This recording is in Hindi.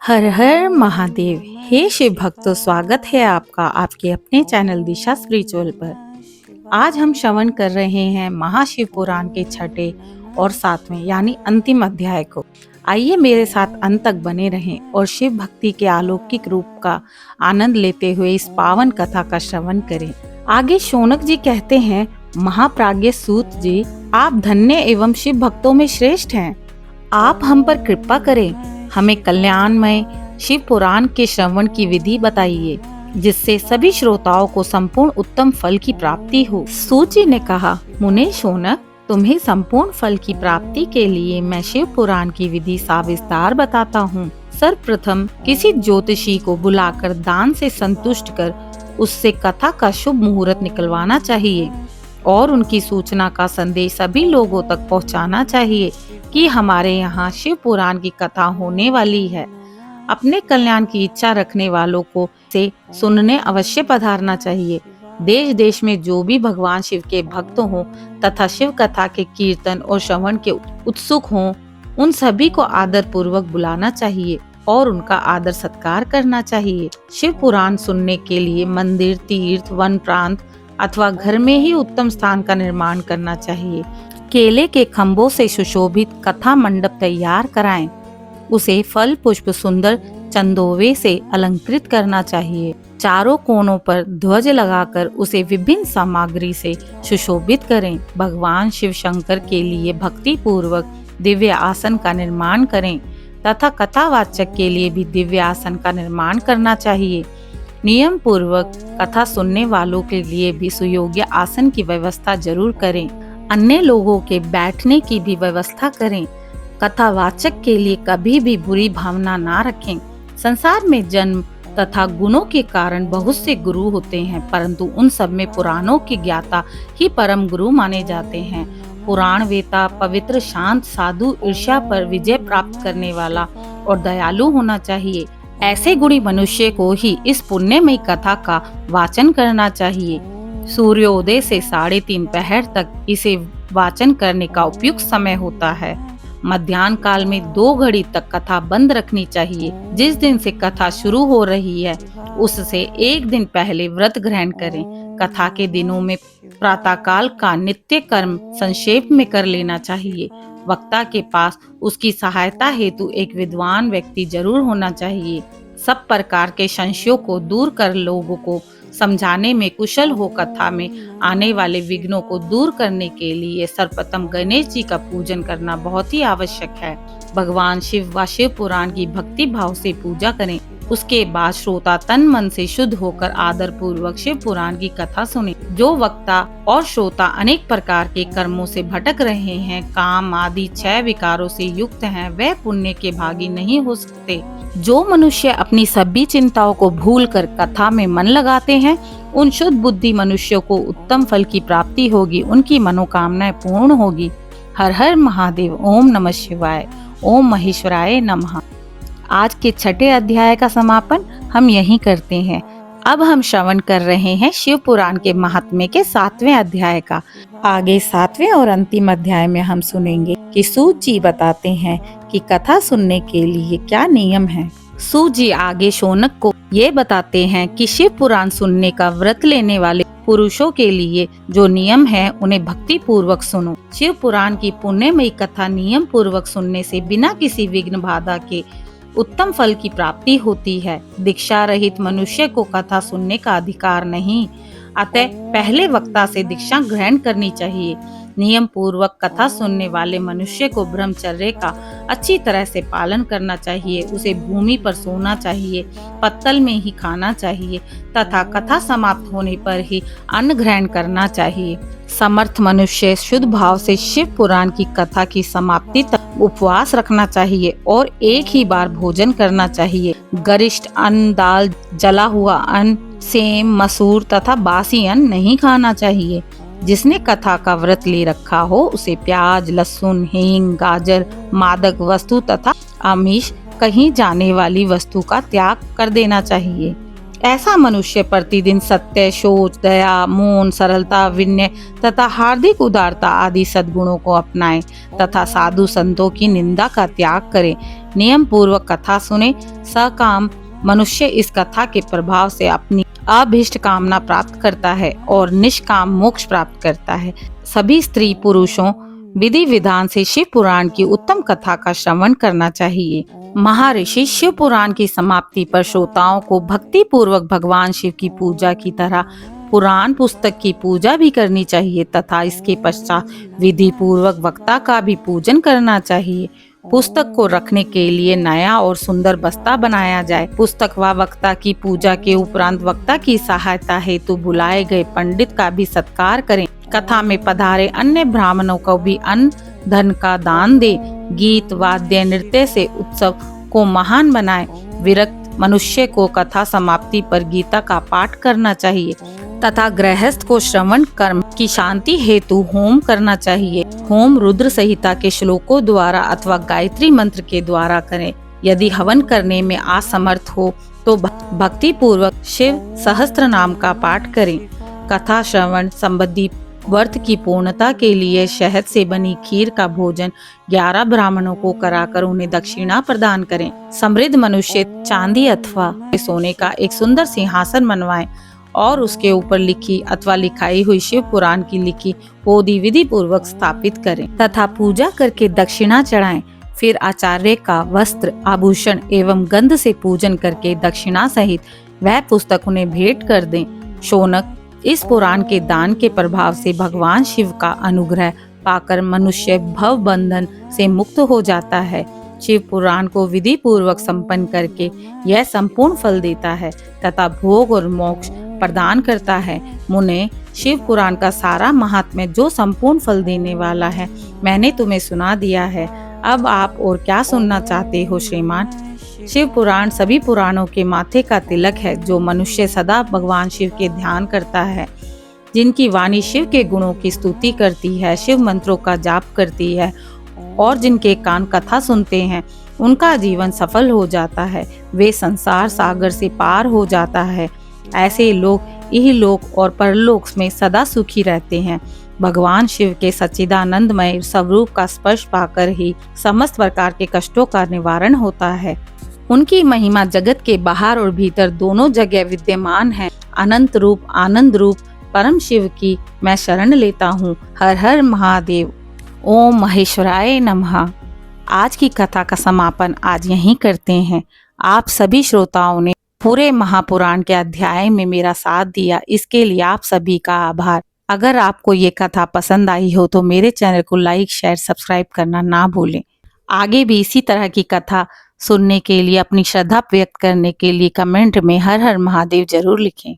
हर हर महादेव। हे शिव भक्तों, स्वागत है आपका आपके अपने चैनल दिशा स्पिरिचुअल पर। आज हम श्रवण कर रहे हैं महाशिव पुराण के छठे और सातवें यानी अंतिम अध्याय को। आइए मेरे साथ अंत तक बने रहें और शिव भक्ति के अलौकिक रूप का आनंद लेते हुए इस पावन कथा का श्रवण करें। आगे शौनक जी कहते हैं, महाप्राज्ञ सूत जी, आप धन्य एवं शिव भक्तों में श्रेष्ठ हैं। आप हम पर कृपा करें, हमें कल्याणमय शिव पुराण के श्रवण की विधि बताइए, जिससे सभी श्रोताओं को संपूर्ण उत्तम फल की प्राप्ति हो। सूत जी ने कहा, मुने शौनक, तुम्हें संपूर्ण फल की प्राप्ति के लिए मैं शिव पुराण की विधि सविस्तार बताता हूँ। सर्वप्रथम किसी ज्योतिषी को बुलाकर दान से संतुष्ट कर उससे कथा का शुभ मुहूर्त निकलवाना चाहिए और उनकी सूचना का संदेश सभी लोगों तक पहुंचाना चाहिए कि हमारे यहाँ शिव पुराण की कथा होने वाली है। अपने कल्याण की इच्छा रखने वालों को से सुनने अवश्य पधारना चाहिए। देश देश में जो भी भगवान शिव के भक्त हों तथा शिव कथा के कीर्तन और श्रवण के उत्सुक हों, उन सभी को आदर पूर्वक बुलाना चाहिए और उनका आदर सत्कार करना चाहिए। शिव पुराण सुनने के लिए मंदिर, तीर्थ, वन प्रांत अथवा घर में ही उत्तम स्थान का निर्माण करना चाहिए। केले के खम्भों से सुशोभित कथा मंडप तैयार कराएं। उसे फल पुष्प सुंदर चंदोवे से अलंकृत करना चाहिए। चारों कोनों पर ध्वज लगाकर उसे विभिन्न सामग्री से सुशोभित करें। भगवान शिव शंकर के लिए भक्ति पूर्वक दिव्य आसन का निर्माण करें तथा कथावाचक के लिए भी दिव्य आसन का निर्माण करना चाहिए। नियम पूर्वक कथा सुनने वालों के लिए भी सुयोग्य आसन की व्यवस्था जरूर करें। अन्य लोगों के बैठने की भी व्यवस्था करें। कथावाचक के लिए कभी भी बुरी भावना ना रखें। संसार में जन्म तथा गुणों के कारण बहुत से गुरु होते हैं, परंतु उन सब में पुराणों के ज्ञाता ही परम गुरु माने जाते हैं। पुराण वेता पवित्र, शांत, साधु, ईर्ष्या पर विजय प्राप्त करने वाला और दयालु होना चाहिए। ऐसे गुणी मनुष्य को ही इस पुण्यमयी कथा का वाचन करना चाहिए। सूर्योदय से 3:30 पहर तक इसे वाचन करने का उपयुक्त समय होता है। मध्याह्न काल में 2 घड़ी तक कथा बंद रखनी चाहिए। जिस दिन से कथा शुरू हो रही है उससे 1 दिन पहले व्रत ग्रहण करें। कथा के दिनों में प्रातः काल का नित्य कर्म संक्षेप में कर लेना चाहिए। वक्ता के पास उसकी सहायता हेतु एक विद्वान व्यक्ति जरूर होना चाहिए। सब प्रकार के संशयों को दूर कर लोगों को समझाने में कुशल हो। कथा में आने वाले विघ्नों को दूर करने के लिए सर्वप्रथम गणेश जी का पूजन करना बहुत ही आवश्यक है। भगवान शिव व शिव पुराण की भक्ति भाव से पूजा करें। उसके बाद श्रोता तन मन से शुद्ध होकर आदर पूर्वक शिव पुराण की कथा सुने। जो वक्ता और श्रोता अनेक प्रकार के कर्मों से भटक रहे हैं, काम आदि 6 विकारों से युक्त हैं, वह पुण्य के भागी नहीं हो सकते। जो मनुष्य अपनी सभी चिंताओं को भूलकर कथा में मन लगाते हैं, उन शुद्ध बुद्धि मनुष्यों को उत्तम फल की प्राप्ति होगी, उनकी मनोकामनाएं पूर्ण होगी। हर हर महादेव। ओम नमः शिवाय। ओम महेश्वराय नमः। आज के छठे अध्याय का समापन हम यहीं करते हैं। अब हम श्रवण कर रहे हैं शिव पुराण के महात्म्य के 7वें अध्याय का। आगे 7वें और अंतिम अध्याय में हम सुनेंगे कि सूत जी बताते हैं कि कथा सुनने के लिए क्या नियम है। सूत जी आगे शौनक को ये बताते हैं कि शिव पुराण सुनने का व्रत लेने वाले पुरुषों के लिए जो नियम है उन्हें भक्ति पूर्वक सुनो। शिव पुराण की पुण्यमयी कथा नियम पूर्वक सुनने से बिना किसी विघ्न बाधा के उत्तम फल की प्राप्ति होती है। दीक्षा रहित मनुष्य को कथा सुनने का अधिकार नहीं, अतः पहले वक्ता से दीक्षा ग्रहण करनी चाहिए। नियम पूर्वक कथा सुनने वाले मनुष्य को ब्रह्मचर्य का अच्छी तरह से पालन करना चाहिए। उसे भूमि पर सोना चाहिए, पत्तल में ही खाना चाहिए तथा कथा समाप्त होने पर ही अन्न ग्रहण करना चाहिए। समर्थ मनुष्य शुद्ध भाव से शिव पुराण की कथा की समाप्ति तक उपवास रखना चाहिए और एक ही बार भोजन करना चाहिए। गरिष्ठ अन्न, दाल, जला हुआ अन्न, सेम, मसूर तथा बासी अन्न नहीं खाना चाहिए। जिसने कथा का व्रत ले रखा हो उसे प्याज, लहसुन, हींग, गाजर, मादक वस्तु तथा आमिष कहीं जाने वाली वस्तु का त्याग कर देना चाहिए। ऐसा मनुष्य प्रतिदिन सत्य, शौच, दया, मौन, सरलता, विनय तथा हार्दिक उदारता आदि सद्गुणों को अपनाए तथा साधु संतों की निंदा का त्याग करे। नियम पूर्वक कथा सुने। सकाम मनुष्य इस कथा के प्रभाव से अपनी अभीष्ट कामना प्राप्त करता है और निष्काम मोक्ष प्राप्त करता है। सभी स्त्री पुरुषों विधि विधान से शिव पुराण की उत्तम कथा का श्रवण करना चाहिए। महर्षि शिव पुराण की समाप्ति पर श्रोताओं को भक्ति पूर्वक भगवान शिव की पूजा की तरह पुराण पुस्तक की पूजा भी करनी चाहिए तथा इसके पश्चात विधि पूर्वक वक्ता का भी पूजन करना चाहिए। पुस्तक को रखने के लिए नया और सुंदर बस्ता बनाया जाए। पुस्तक व वक्ता की पूजा के उपरांत वक्ता की सहायता हेतु बुलाए गए पंडित का भी सत्कार करें। कथा में पधारे अन्य ब्राह्मणों को भी अन्न धन का दान दे। गीत वाद्य नृत्य से उत्सव को महान बनाए। विरक्त मनुष्य को कथा समाप्ति पर गीता का पाठ करना चाहिए तथा गृहस्थ को श्रवण कर्म की शांति हेतु होम करना चाहिए। होम रुद्र संहिता के श्लोकों द्वारा अथवा गायत्री मंत्र के द्वारा करें। यदि हवन करने में असमर्थ हो तो भक्ति पूर्वक शिव सहस्त्र नाम का पाठ करें। कथा श्रवण संबंधी व्रत की पूर्णता के लिए शहद से बनी खीर का भोजन 11 ब्राह्मणों को कराकर उन्हें दक्षिणा प्रदान करें। समृद्ध मनुष्य चांदी अथवा सोने का एक सुंदर सिंहासन बनवाएं और उसके ऊपर लिखी अथवा लिखाई हुई शिव पुराण की लिखी पोथी विधि पूर्वक स्थापित करें तथा पूजा करके दक्षिणा चढ़ाएं। फिर आचार्य का वस्त्र, आभूषण एवं गंध से पूजन करके दक्षिणा सहित वह पुस्तक उन्हें भेंट कर दें। शौनक इस पुराण के दान के प्रभाव से भगवान शिव का अनुग्रह पाकर मनुष्य भव बंधन से मुक्त हो जाता है। शिव पुराण को विधि पूर्वक संपन्न करके यह संपूर्ण फल देता है तथा भोग और मोक्ष प्रदान करता है। मुने, शिव पुराण का सारा महात्म्य जो संपूर्ण फल देने वाला है मैंने तुम्हें सुना दिया है। अब आप और क्या सुनना चाहते हो श्रीमान? शिव पुराण सभी पुराणों के माथे का तिलक है। जो मनुष्य सदा भगवान शिव के ध्यान करता है, जिनकी वाणी शिव के गुणों की स्तुति करती है, शिव मंत्रों का जाप करती है और जिनके कान कथा सुनते हैं, उनका जीवन सफल हो जाता है। वे संसार सागर से पार हो जाता है। ऐसे लोग इहलोक और परलोक में सदा सुखी रहते हैं। भगवान शिव के सच्चिदानंदमय स्वरूप का स्पर्श पाकर ही समस्त प्रकार के कष्टों का निवारण होता है। उनकी महिमा जगत के बाहर और भीतर दोनों जगह विद्यमान है। अनंत रूप, आनंद रूप परम शिव की मैं शरण लेता हूँ। हर हर महादेव। ओम महेश्वराय नमः। आज की कथा का समापन आज यहीं करते हैं। आप सभी श्रोताओं ने पूरे महापुराण के अध्याय में मेरा साथ दिया, इसके लिए आप सभी का आभार। अगर आपको ये कथा पसंद आई हो तो मेरे चैनल को लाइक, शेयर, सब्सक्राइब करना ना भूलें। आगे भी इसी तरह की कथा सुनने के लिए, अपनी श्रद्धा व्यक्त करने के लिए कमेंट में हर हर महादेव जरूर लिखें।